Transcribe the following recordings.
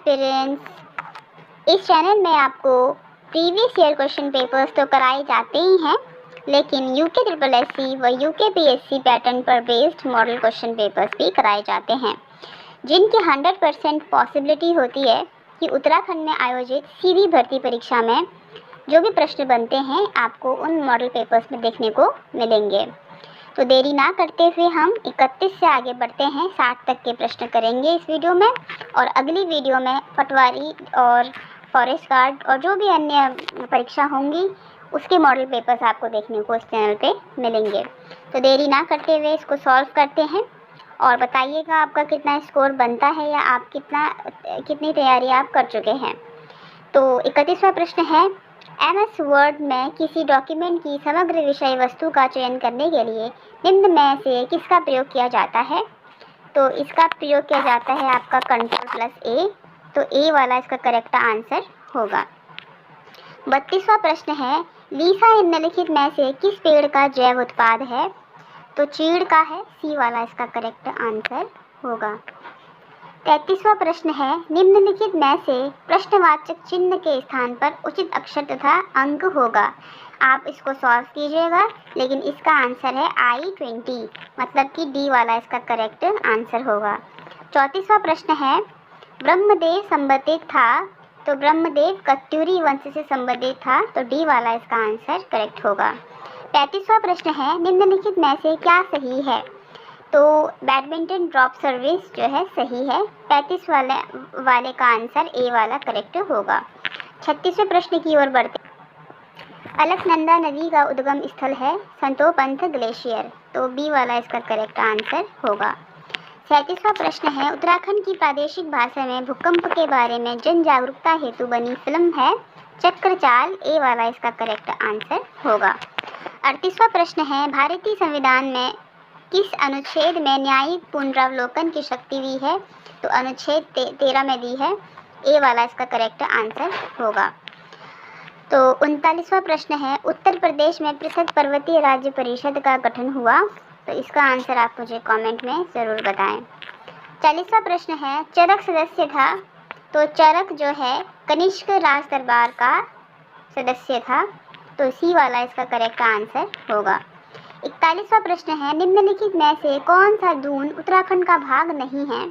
Aspirants, इस channel में आपको प्रीवियस ईयर क्वेश्चन पेपर्स तो कराए जाते ही हैं, लेकिन यूके ट्रिपल एससी व यूके पीएससी पैटर्न पर बेस्ड मॉडल क्वेश्चन पेपर्स भी कराए जाते हैं, जिनकी 100% पॉसिबिलिटी होती है कि उत्तराखंड में आयोजित सीधी भर्ती परीक्षा में जो भी प्रश्न बनते हैं आपको उन मॉडल पेपर्स में देखने को मिलेंगे। तो देरी ना करते हुए हम 31 से आगे बढ़ते हैं, 60 तक के प्रश्न करेंगे इस वीडियो में, और अगली वीडियो में पटवारी और फॉरेस्ट गार्ड और जो भी अन्य परीक्षा होंगी उसके मॉडल पेपर्स आपको देखने को इस चैनल पे मिलेंगे। तो देरी ना करते हुए इसको सॉल्व करते हैं और बताइएगा आपका कितना स्कोर बनता है या आप कितनी तैयारी आप कर चुके हैं। तो 31वां प्रश्न है, MS वर्ड में किसी डॉक्यूमेंट की समग्र विषय वस्तु का चयन करने के लिए निम्न में से किसका प्रयोग किया जाता है? तो इसका प्रयोग किया जाता है आपका Ctrl+A, तो A वाला इसका करेक्ट आंसर होगा। 32वां प्रश्न है, लीसा निम्नलिखित में से किस पेड़ का जैव उत्पाद है? तो चीड़ का है, C वाला इसका करेक्ट आंसर होगा। 33वां प्रश्न है, निम्नलिखित में से प्रश्नवाचक चिन्ह के स्थान पर उचित अक्षर तथा अंक होगा। आप इसको सॉल्व कीजिएगा, लेकिन इसका आंसर है I-20, मतलब कि D वाला इसका करेक्ट आंसर होगा। 34वां प्रश्न है, ब्रह्मदेव संबंधित था, तो ब्रह्मदेव कत्यूरी वंश से संबंधित था, तो D वाला इसका आंसर करेक्ट होगा। 35वां प्रश्न है, निम्नलिखित में से क्या सही है? तो बैडमिंटन ड्रॉप सर्विस जो है सही है, 35 वाले का आंसर A वाला करेक्ट होगा। 36वें प्रश्न की ओर बढ़ते, अलकनंदा नदी का उद्गम स्थल है संतोपंथ ग्लेशियर, तो B वाला इसका करेक्ट आंसर होगा। 37वां प्रश्न है, उत्तराखंड की प्रादेशिक भाषा में भूकंप के बारे में जन जागरूकता हेतु बनी फिल्म है चक्रचाल, A वाला इसका करेक्ट आंसर होगा। 38वां प्रश्न है, भारतीय संविधान में किस अनुच्छेद में न्यायिक पुनरावलोकन की शक्ति दी है? तो अनुच्छेद 13 में दी है, A वाला इसका करेक्ट आंसर होगा। तो 39वां प्रश्न है, उत्तर प्रदेश में पृथक पर्वतीय राज्य परिषद का गठन हुआ, तो इसका आंसर आप मुझे कमेंट में ज़रूर बताएं। 40वां प्रश्न है, चरक सदस्य था, तो चरक जो है कनिष्क राज दरबार का सदस्य था, तो C वाला इसका करेक्ट आंसर होगा। 41वां प्रश्न है, निम्नलिखित में से कौन सा दून उत्तराखंड का भाग नहीं है?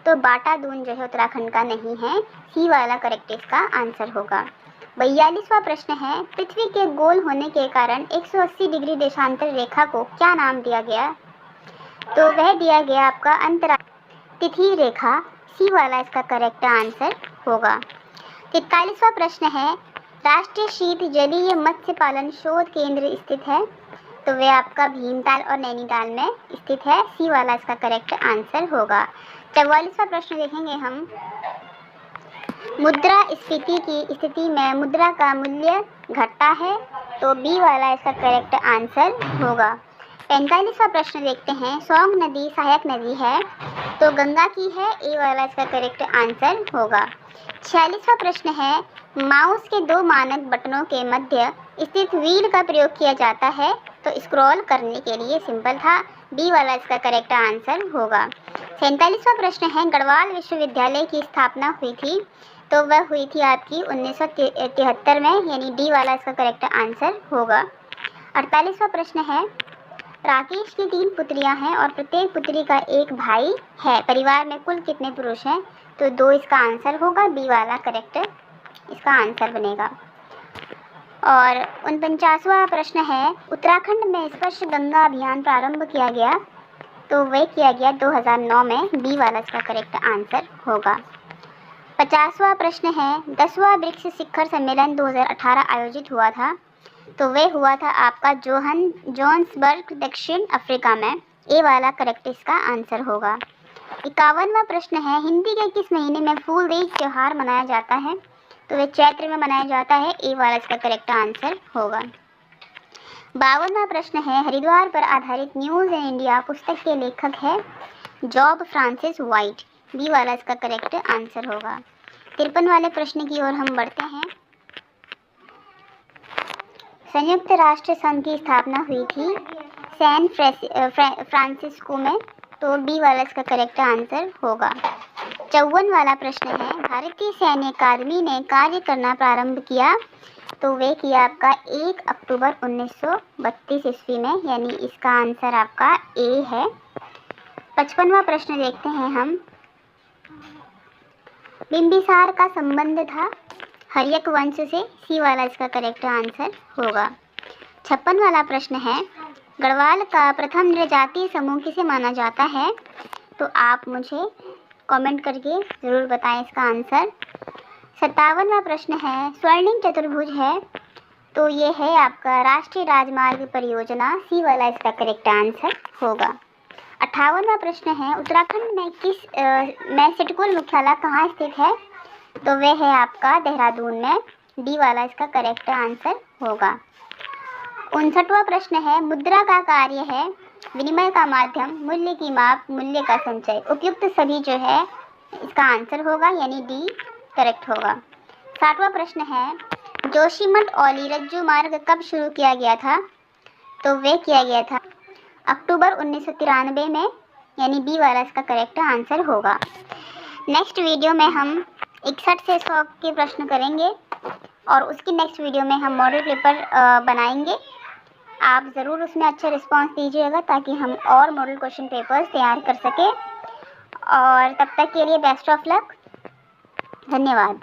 तो बाटा दून जो है उत्तराखंड का नहीं है, C वाला करेक्ट इसका आंसर होगा। 42वां प्रश्न है, पृथ्वी के गोल होने के कारण 180 डिग्री देशांतर रेखा को क्या नाम दिया गया? तो वह दिया गया आपका अंतराल तिथि रेखा, C वाला इसका करेक्ट आंसर होगा। 43वां प्रश्न है, राष्ट्रीय शीत जलीय मत्स्य पालन शोध केंद्र स्थित है, तो वे आपका भीमताल और नैनीताल में स्थित है, C वाला इसका करेक्ट आंसर होगा। 44वां प्रश्न देखेंगे हम, मुद्रास्फीति की स्थिति में मुद्रा का मूल्य घटता है, तो B वाला इसका करेक्ट आंसर होगा। 45वां प्रश्न देखते हैं, सौंग नदी सहायक नदी है, तो गंगा की है, A वाला इसका करेक्ट आंसर होगा। 46वां प्रश्न है, माउस के दो मानक बटनों के मध्य स्थित व्हील का प्रयोग किया जाता है, तो स्क्रॉल करने के लिए सिंपल था, B वाला इसका करेक्ट आंसर होगा। 47वां प्रश्न है, गढ़वाल विश्वविद्यालय की स्थापना हुई थी, तो वह हुई थी आपकी 1973 में, यानी D वाला इसका करेक्ट आंसर होगा। 48वां प्रश्न है, राकेश की 3 पुत्रियां हैं और प्रत्येक पुत्री का एक भाई है, परिवार में कुल कितने पुरुष हैं? तो 2 इसका आंसर होगा, B वाला करेक्ट इसका आंसर बनेगा। और 49वां प्रश्न है, उत्तराखंड में स्पर्श गंगा अभियान प्रारंभ किया गया, तो वह किया गया 2009 में, B वाला इसका करेक्ट आंसर होगा। 50वां प्रश्न है, 10वां ब्रिक्स शिखर सम्मेलन 2018 आयोजित हुआ था, तो वह हुआ था आपका जोहान्सबर्ग दक्षिण अफ्रीका में, A वाला करेक्ट इसका आंसर होगा। 51वां प्रश्न है, हिंदी के किस महीने में फूलदेई त्योहार मनाया जाता है? तो वह चैत्र में मनाया जाता है, A वाला इसका करेक्ट आंसर होगा। 52वां प्रश्न है, हरिद्वार पर आधारित न्यूज़ इन इंडिया पुस्तक के लेखक है जॉब फ्रांसिस वाइट, B वाला इसका करेक्ट आंसर होगा। 53 वाले प्रश्न की ओर हम बढ़ते हैं, संयुक्त राष्ट्र संघ की स्थापना हुई थी सैन फ्रांसिस्को में, तो B वाला इसका करेक्ट आंसर होगा। 54 वाला प्रश्न है, भारतीय सैन्य अकादमी ने कार्य करना प्रारंभ किया, तो वे किया आपका 1 अक्टूबर 1932 ईस्वी में, यानी इसका आंसर आपका ए है। 55वां प्रश्न देखते हैं हम। बिंबिसार का संबंध था हर्यक वंश से, सी वाला इसका करेक्ट आंसर होगा। 56 वाला प्रश्न है, गढ़वाल का प्रथम नृजातीय समूह किसे माना जाता है, तो आप मुझे कमेंट करके ज़रूर बताएं इसका आंसर। 57वां प्रश्न है, स्वर्णिम चतुर्भुज है, तो ये है आपका राष्ट्रीय राजमार्ग परियोजना, सी वाला इसका करेक्ट आंसर होगा। 58वां प्रश्न है, उत्तराखंड में सिडकुल मुख्यालय कहाँ स्थित है, तो वह है आपका देहरादून में, डी वाला इसका करेक्ट आंसर होगा। 59वां प्रश्न है, मुद्रा का कार्य है विनिमय का माध्यम, मूल्य की माप, मूल्य का संचय, उपयुक्त सभी जो है इसका आंसर होगा, यानी डी करेक्ट होगा। 60वां प्रश्न है, जोशीमठ औली रज्जू मार्ग कब शुरू किया गया था, तो वे किया गया था अक्टूबर 1993 में, यानी बी वाला इसका करेक्ट आंसर होगा। नेक्स्ट वीडियो में हम 61 से 100 के प्रश्न करेंगे और उसकी नेक्स्ट वीडियो में हम मॉडल पेपर बनाएंगे। आप ज़रूर उसमें अच्छा रिस्पांस दीजिएगा ताकि हम और मॉडल क्वेश्चन पेपर्स तैयार कर सकें। और तब तक के लिए बेस्ट ऑफ लक। धन्यवाद।